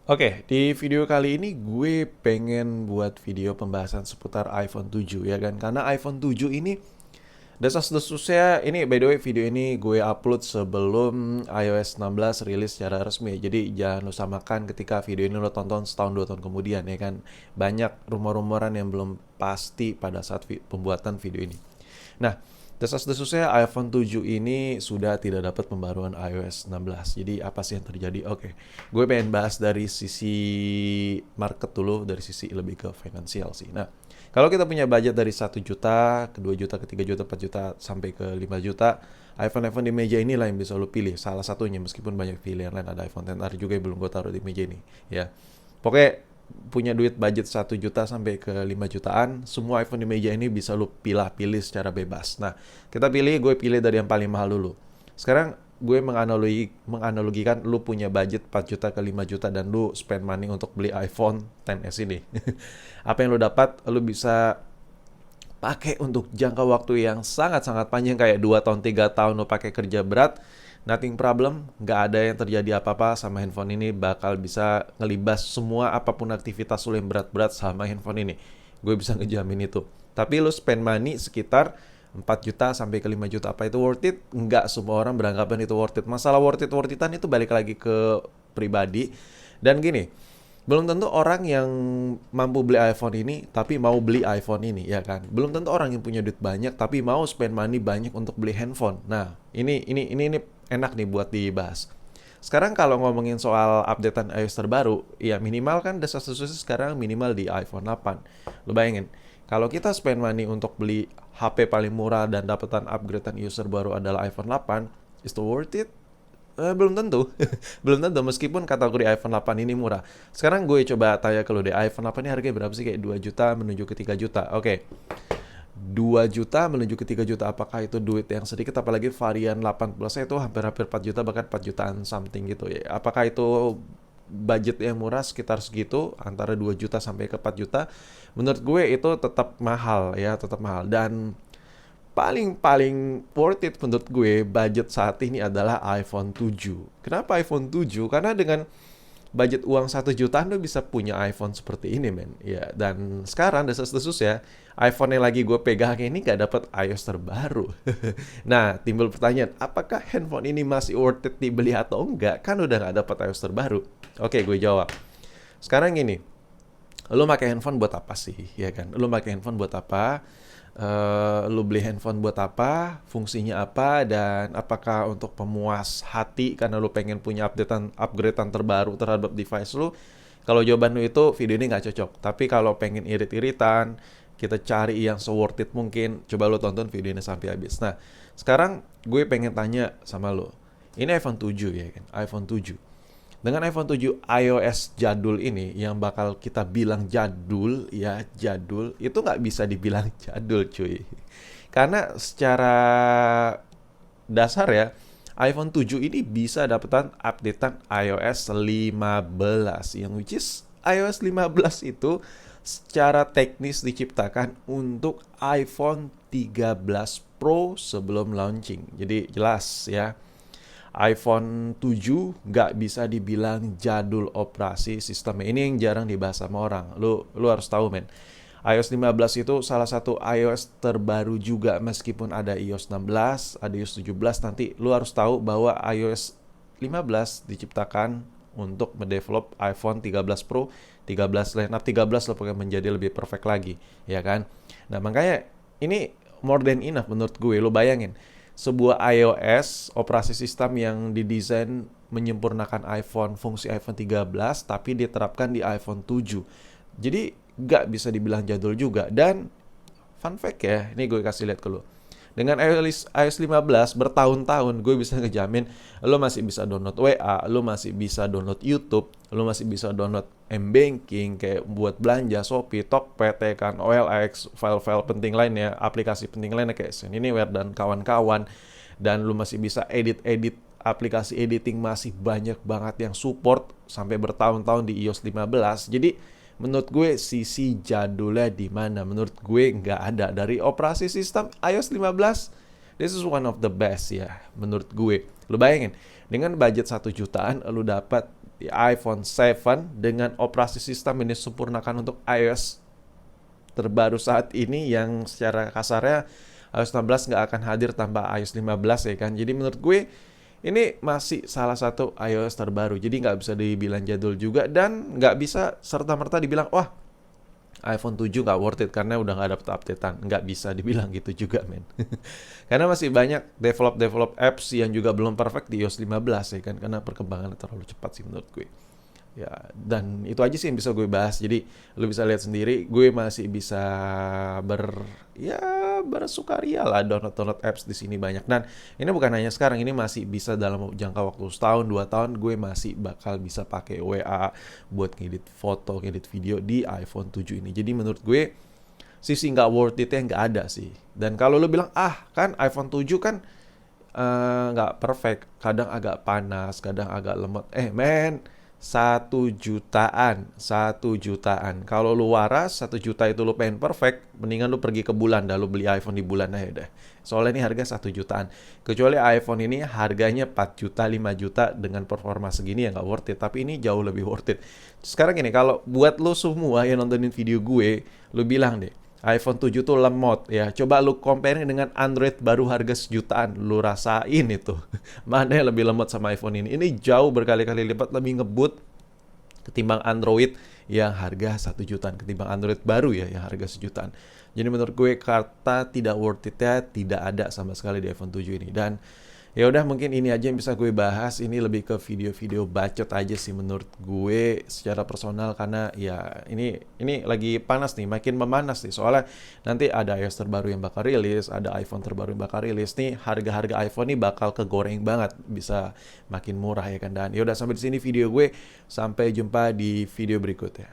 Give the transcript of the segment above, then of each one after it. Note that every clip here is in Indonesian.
Oke, di video kali ini gue pengen buat video pembahasan seputar iPhone 7 ya kan. Karena iPhone 7 ini desas-desusnya ini, by the way, video ini gue upload sebelum iOS 16 rilis secara resmi. Jadi jangan lo samakan ketika video ini lo tonton setahun 2 tahun kemudian ya kan. Banyak rumor-rumoran yang belum pasti pada saat pembuatan video ini. Nah, desas-desusnya iPhone 7 ini sudah tidak dapat pembaruan iOS 16. Jadi apa sih yang terjadi? Oke, gue pengen bahas dari sisi market dulu, dari sisi lebih ke finansial sih. Nah, kalau kita punya budget dari 1 juta, ke 2 juta, ke 3 juta, 4 juta, sampai ke 5 juta, iPhone-iPhone di meja inilah yang bisa lo pilih. Salah satunya, meskipun banyak pilihan lain, ada iPhone XR juga yang belum gue taruh di meja ini. Ya, pokoknya punya duit budget 1 juta sampai ke 5 jutaan, semua iPhone di meja ini bisa lu pilih secara bebas. Nah, gue pilih dari yang paling mahal dulu. Sekarang gue menganalogikan lu punya budget 4 juta ke 5 juta dan lu spend money untuk beli iPhone XS ini. Apa yang lu dapat, lu bisa pakai untuk jangka waktu yang sangat-sangat panjang kayak 2 tahun 3 tahun lo pakai kerja berat, nothing problem, nggak ada yang terjadi apa-apa sama handphone ini, bakal bisa ngelibas semua apapun aktivitas lo yang berat-berat sama handphone ini. Gue bisa ngejamin itu. Tapi lo spend money sekitar 4 juta sampai ke 5 juta, apa itu worth it? Nggak semua orang beranggapan itu worth it. Masalah worth it-worth-itan itu balik lagi ke pribadi. Dan gini, belum tentu orang yang mampu beli iPhone ini tapi mau beli iPhone ini, ya kan? Belum tentu orang yang punya duit banyak tapi mau spend money banyak untuk beli handphone. Nah, ini enak nih buat dibahas. Sekarang kalau ngomongin soal updatean iOS terbaru, ya minimal kan desas-desusnya sekarang minimal di iPhone 8. Lo bayangin, kalau kita spend money untuk beli HP paling murah dan dapetan upgradean user baru adalah iPhone 8, is it worth it? Belum tentu. Belum tentu, meskipun kategori iPhone 8 ini murah. Sekarang gue coba tanya ke lo deh, iPhone 8 ini harganya berapa sih? Kayak 2 juta menuju ke 3 juta. Oke, 2 juta menuju ke 3 juta. Apakah itu duit yang sedikit? Apalagi varian 8 plus itu hampir-hampir 4 juta, bahkan 4 jutaan something gitu ya. Apakah itu budget yang murah sekitar segitu, antara 2 juta sampai ke 4 juta? Menurut gue itu tetap mahal ya, tetap mahal. Dan paling worth it menurut gue budget saat ini adalah iPhone 7. Kenapa iPhone 7? Karena dengan budget uang 1 jutaan lo bisa punya iPhone seperti ini, men. Ya, dan sekarang desas-desus ya, iPhone yang lagi gue pegang ini gak dapat iOS terbaru. Nah, timbul pertanyaan, apakah handphone ini masih worth it dibeli atau enggak? Kan udah gak dapat iOS terbaru. Oke, gue jawab. Sekarang gini, lo pakai handphone buat apa sih? Ya kan? Lo pakai handphone buat apa? Lu beli handphone buat apa, fungsinya apa, dan apakah untuk pemuas hati karena lu pengen punya upgradean terbaru terhadap device lu. Kalau jawaban lu itu, video ini nggak cocok. Tapi kalau pengen irit-iritan, kita cari yang se-worth it mungkin, coba lu tonton video ini sampai habis. Nah, sekarang gue pengen tanya sama lu. Ini iPhone 7 ya kan, iPhone 7. Dengan iPhone 7 iOS jadul ini, yang bakal kita bilang jadul, ya jadul, itu nggak bisa dibilang jadul cuy. Karena secara dasar ya, iPhone 7 ini bisa dapetan updatean iOS 15, yang which is iOS 15 itu secara teknis diciptakan untuk iPhone 13 Pro sebelum launching. Jadi jelas ya, iPhone 7 nggak bisa dibilang jadul operasi sistemnya. Ini yang jarang dibahas sama orang. Lu harus tahu, men. iOS 15 itu salah satu iOS terbaru juga, meskipun ada iOS 16, ada iOS 17, nanti lu harus tahu bahwa iOS 15 diciptakan untuk mendevelop iPhone 13 Pro, 13 lineup 13 lo pokoknya menjadi lebih perfect lagi, ya kan? Nah, makanya ini more than enough menurut gue. Lo bayangin, sebuah iOS operasi sistem yang didesain menyempurnakan iPhone, fungsi iPhone 13 tapi diterapkan di iPhone 7. Jadi nggak bisa dibilang jadul juga. Dan fun fact ya, ini gue kasih lihat ke lo. Dengan iOS 15 bertahun-tahun, gue bisa ngejamin lo masih bisa download WA, lo masih bisa download YouTube, lo masih bisa download M-Banking kayak buat belanja, Shopee, Tokped, kan, OLX, file-file penting lainnya, aplikasi penting lainnya kayak Anywhere dan kawan-kawan. Dan lo masih bisa edit-edit, aplikasi editing masih banyak banget yang support sampai bertahun-tahun di iOS 15. Jadi menurut gue sisi jadulnya di mana? Menurut gue nggak ada. Dari operasi sistem iOS 15, this is one of the best ya menurut gue. Lu bayangin, dengan budget 1 jutaan lu dapat di iPhone 7 dengan operasi sistem ini sempurnakan untuk iOS terbaru saat ini, yang secara kasarnya iOS 16 nggak akan hadir tanpa iOS 15 ya kan. Jadi menurut gue ini masih salah satu iOS terbaru. Jadi nggak bisa dibilang jadul juga, dan nggak bisa serta-merta dibilang, wah iPhone 7 nggak worth it karena udah nggak dapet updatean. Nggak bisa dibilang gitu juga, men. Karena masih banyak develop apps yang juga belum perfect di iOS 15 ya kan. Karena perkembangannya terlalu cepat sih menurut gue. Ya, dan itu aja sih yang bisa gue bahas. Jadi lu bisa lihat sendiri, gue masih bisa ya bersukaria lah download apps di sini banyak. Dan ini bukan hanya sekarang, ini masih bisa dalam jangka waktu setahun, 2 tahun, gue masih bakal bisa pakai WA buat ngedit foto, ngedit video di iPhone 7 ini. Jadi menurut gue sisi nggak worth it-nya nggak ada sih. Dan kalau lu bilang, kan iPhone 7 kan nggak perfect, kadang agak panas, kadang agak lemot. Men, 1 jutaan. Kalau lu waras 1 juta itu lu pengen perfect, mendingan lu pergi ke bulan dah, lu beli iPhone di bulan aja dah. Soalnya ini harga 1 jutaan. Kecuali iPhone ini harganya 4 juta, 5 juta dengan performa segini ya nggak worth it. Tapi ini jauh lebih worth it. Sekarang ini, kalau buat lu semua yang nontonin video gue, lu bilang deh, iPhone 7 tuh lemot ya. Coba lu compare dengan Android baru harga 1 jutaan. Lu rasain itu. Mana yang lebih lemot sama iPhone ini? Ini jauh berkali-kali lipat lebih ngebut ketimbang Android yang harga 1 jutaan. Ketimbang Android baru ya yang harga 1 jutaan. Jadi menurut gue kata tidak worth it-nya tidak ada sama sekali di iPhone 7 ini. Dan ya udah, mungkin ini aja yang bisa gue bahas. Ini lebih ke video-video bacot aja sih menurut gue secara personal, karena ya ini lagi panas nih, makin memanas nih. Soalnya nanti ada iOS terbaru yang bakal rilis, ada iPhone terbaru yang bakal rilis nih. Harga-harga iPhone nih bakal kegoreng banget, bisa makin murah ya kan. Dan ya udah, sampai di sini video gue. Sampai jumpa di video berikutnya.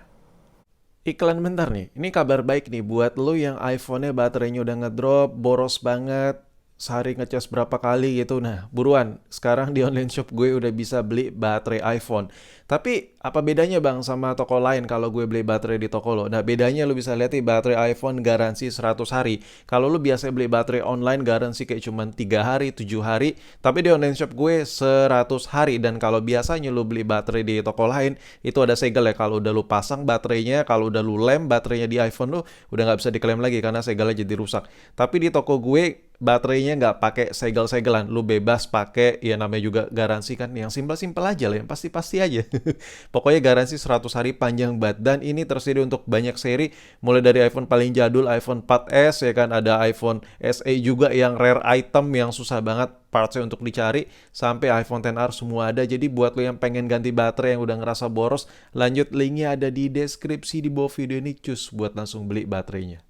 Iklan bentar nih. Ini kabar baik nih buat lo yang iPhone-nya baterainya udah ngedrop, boros banget, sehari ngecas berapa kali gitu. Nah, buruan. Sekarang di online shop gue udah bisa beli baterai iPhone. Tapi apa bedanya bang sama toko lain kalau gue beli baterai di toko lo? Nah, bedanya lo bisa lihat nih, baterai iPhone garansi 100 hari. Kalau lo biasa beli baterai online garansi kayak cuman 3 hari, 7 hari. Tapi di online shop gue 100 hari. Dan kalau biasanya lo beli baterai di toko lain, itu ada segel ya. Kalau udah lo pasang baterainya, kalau udah lo lem baterainya di iPhone lo, udah nggak bisa diklaim lagi karena segelnya jadi rusak. Tapi di toko gue, baterainya nggak pakai segel-segelan, lu bebas pakai, ya namanya juga garansi kan, yang simpel-simpel aja lah, yang pasti-pasti aja. Pokoknya garansi 100 hari panjang banget, dan ini tersedia untuk banyak seri, mulai dari iPhone paling jadul, iPhone 4S ya kan, ada iPhone SE juga yang rare item yang susah banget partsnya untuk dicari, sampai iPhone XR semua ada. Jadi buat lo yang pengen ganti baterai yang udah ngerasa boros, lanjut, linknya ada di deskripsi di bawah video ini, cus buat langsung beli baterainya.